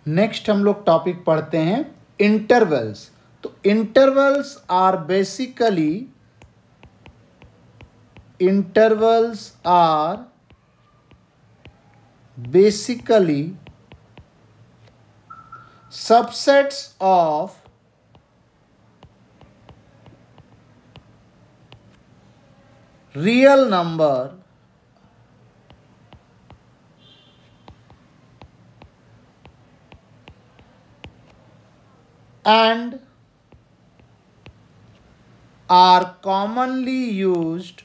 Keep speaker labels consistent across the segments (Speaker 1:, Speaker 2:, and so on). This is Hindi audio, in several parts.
Speaker 1: नेक्स्ट हम लोग टॉपिक पढ़ते हैं इंटरवल्स। तो intervals are basically subsets of real number and are commonly used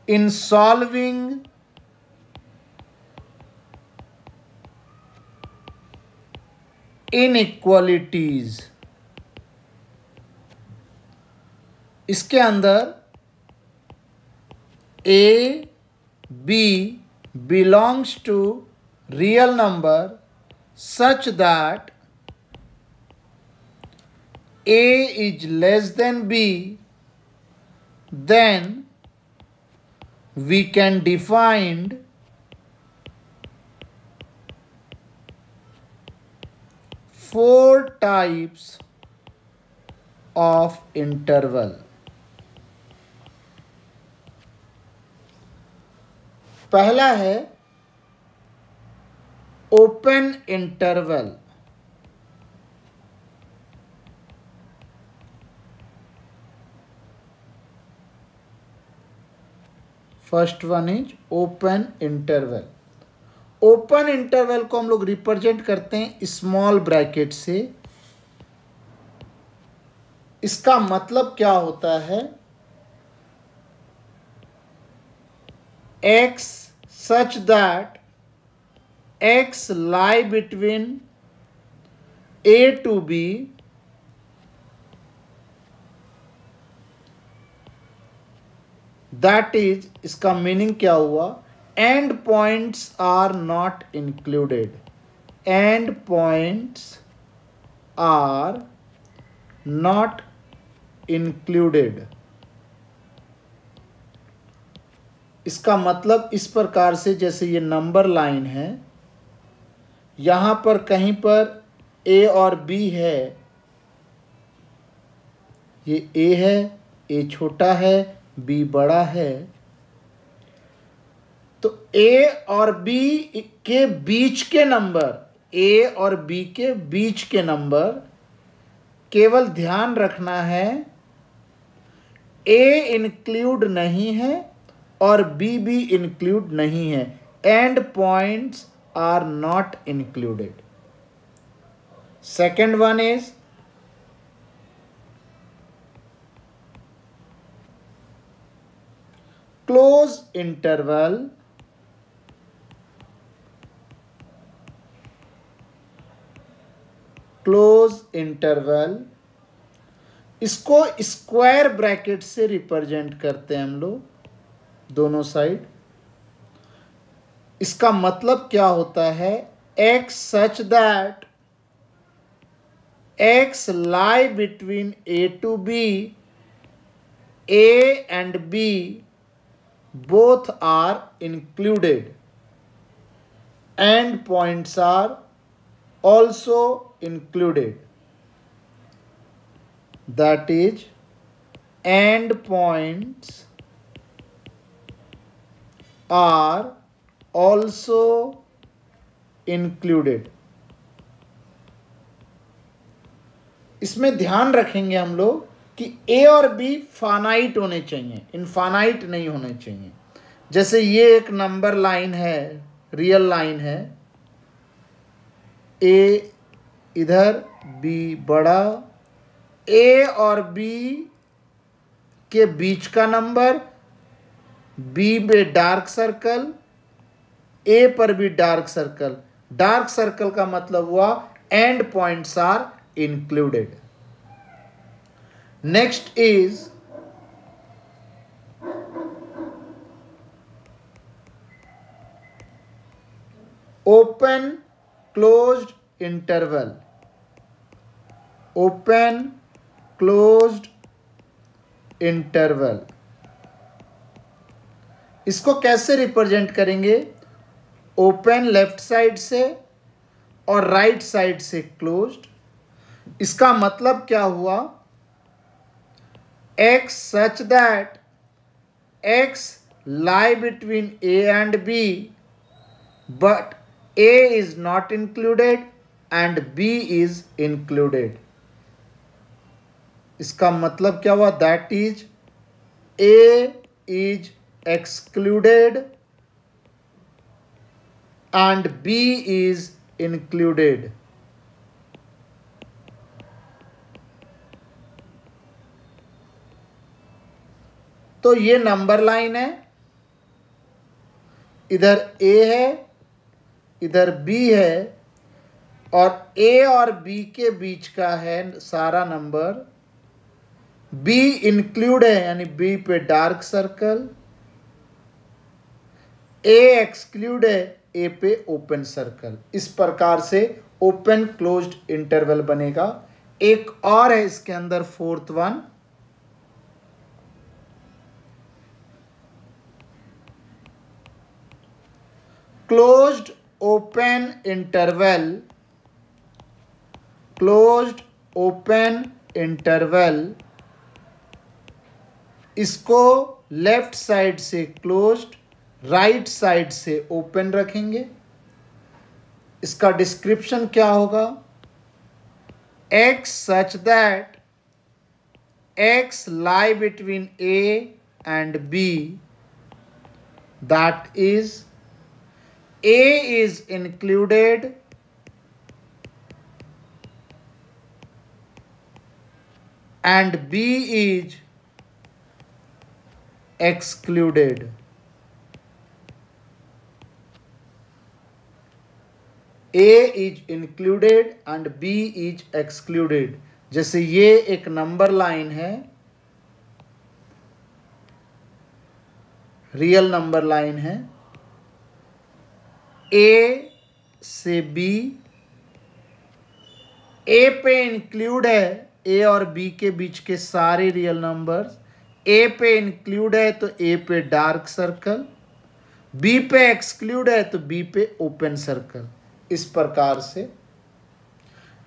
Speaker 1: in solving inequalities। इसके अंदर A, B belongs to real number such that A is less than B, then we can define four types of interval। पहला है open interval. First one is open interval. Open interval को हम लोग रिप्रेजेंट करते हैं स्मॉल ब्रैकेट से। इसका मतलब क्या होता है? x such that x lie between a to b that is, इसका मीनिंग क्या हुआ? And points are not included. End points are not included. इसका मतलब इस प्रकार से, जैसे ये नंबर लाइन है, यहाँ पर कहीं पर A और B है, ये A है, A छोटा है, B बड़ा है, तो A और B के बीच के नंबर, A और B के बीच के नंबर, केवल ध्यान रखना है A इंक्लूड नहीं है और B भी इंक्लूड नहीं है। And points are not included. Second one is close interval. Close interval, इसको स्क्वायर ब्रैकेट से रिप्रेजेंट करते हैं हम लोग दोनों साइड। इसका मतलब क्या होता है? x such that x lie between a to b, a and b both are included, and points are also included, that is, and points are also included। इसमें ध्यान रखेंगे हम लोग कि A और B फानाइट होने चाहिए, इनफानाइट नहीं होने चाहिए। जैसे ये एक नंबर लाइन है, रियल लाइन है, A इधर, B बड़ा, A और B के बीच का नंबर, B में डार्क सर्कल, A पर भी डार्क सर्कल। डार्क सर्कल का मतलब हुआ and points are included. Next is open closed interval. Open closed interval, इसको कैसे रिप्रेजेंट करेंगे? ओपन लेफ्ट साइड से और राइट साइड से क्लोज्ड। इसका मतलब क्या हुआ? x such that x lie between a and b, but a is not included and b is included. इसका मतलब क्या हुआ? That is a is excluded and b is included. तो ये नंबर लाइन है, इधर a है, इधर b है, और a और b के बीच का है सारा नंबर। b इंक्लूड है यानी b पे डार्क सर्कल, a एक्सक्लूड है a पे ओपन सर्कल। इस प्रकार से ओपन क्लोज्ड इंटरवल बनेगा। एक और है इसके अंदर, fourth one, closed open interval. Closed open interval, इसको लेफ्ट साइड से क्लोज्ड, राइट साइड से ओपन रखेंगे। इसका डिस्क्रिप्शन क्या होगा? x such that x lie between a and b, that is a is included and b is excluded. A is included and B is excluded। जैसे ये एक नंबर लाइन है, रियल नंबर लाइन है, A से B, A पे इंक्लूड है A और B के बीच के सारे रियल नंबर्स। A पे इंक्लूड है तो A पे डार्क सर्कल, B पे एक्सक्लूड है तो B पे ओपन सर्कल। इस प्रकार से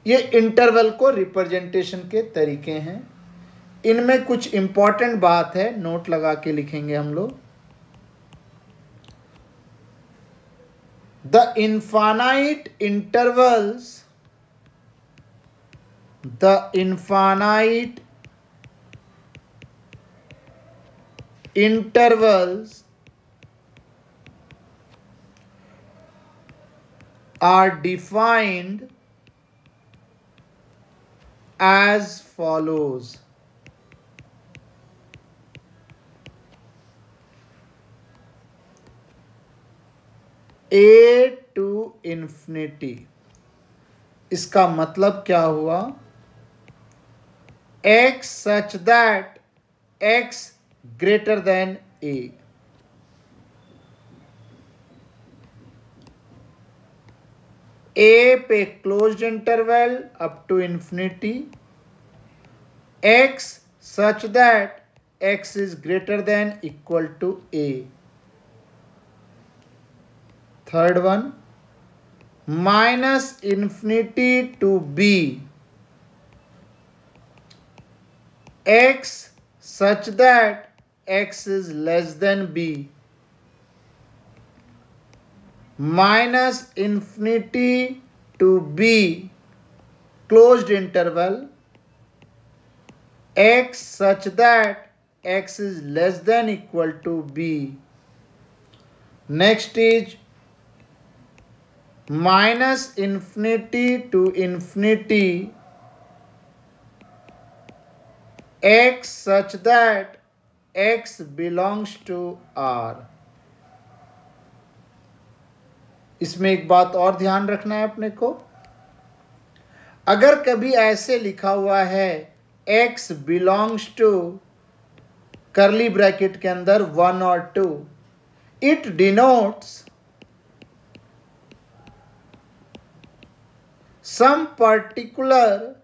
Speaker 1: ये इंटरवल को रिप्रेजेंटेशन के तरीके हैं। इनमें कुछ इंपॉर्टेंट बात है, नोट लगा के लिखेंगे हम लोग। The infinite intervals, the infinite intervals are defined as follows. A to infinity। इसका मतलब क्या हुआ? x such that x greater than a। A पे closed interval up to infinity, x such that x is greater than equal to a। Third one, minus infinity to b, x such that x is less than b, minus infinity to b closed interval, x such that x is less than equal to b। Next is minus infinity to infinity x such that x belongs to R। इसमें एक बात और ध्यान रखना है अपने को, अगर कभी ऐसे लिखा हुआ है x belongs to curly bracket के अंदर 1 और 2, it denotes some particular,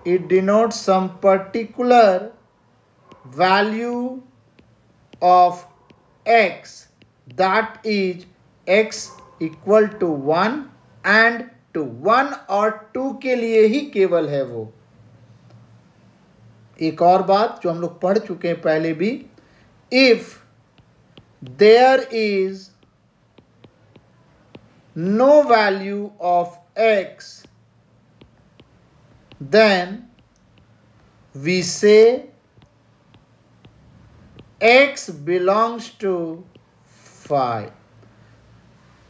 Speaker 1: it denotes some particular value of x, that is x equal to 1 and 2, 1 और 2 के लिए ही केवल है वो। एक और बात जो हम लोग पढ़ चुके हैं पहले भी, if there is no value of x, then we say x belongs to phi,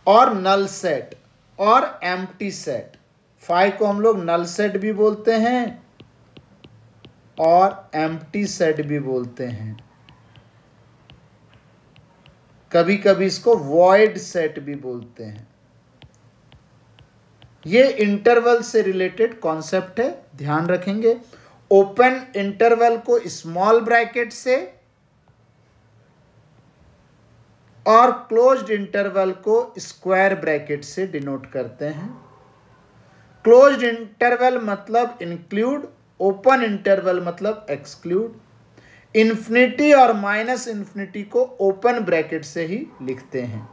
Speaker 1: और नल सेट और एम्प्टी सेट। फाई को हम लोग नल सेट भी बोलते हैं और एम्प्टी सेट भी बोलते हैं, कभी कभी इसको वॉइड सेट भी बोलते हैं। ये इंटरवल से रिलेटेड कॉन्सेप्ट है, ध्यान रखेंगे। ओपन इंटरवल को स्मॉल ब्रैकेट से और क्लोज्ड इंटरवल को स्क्वायर ब्रैकेट से डिनोट करते हैं। क्लोज्ड इंटरवल मतलब इंक्लूड, ओपन इंटरवल मतलब एक्सक्लूड। इन्फिनिटी और माइनस इन्फिनिटी को ओपन ब्रैकेट से ही लिखते हैं।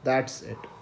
Speaker 1: That's it.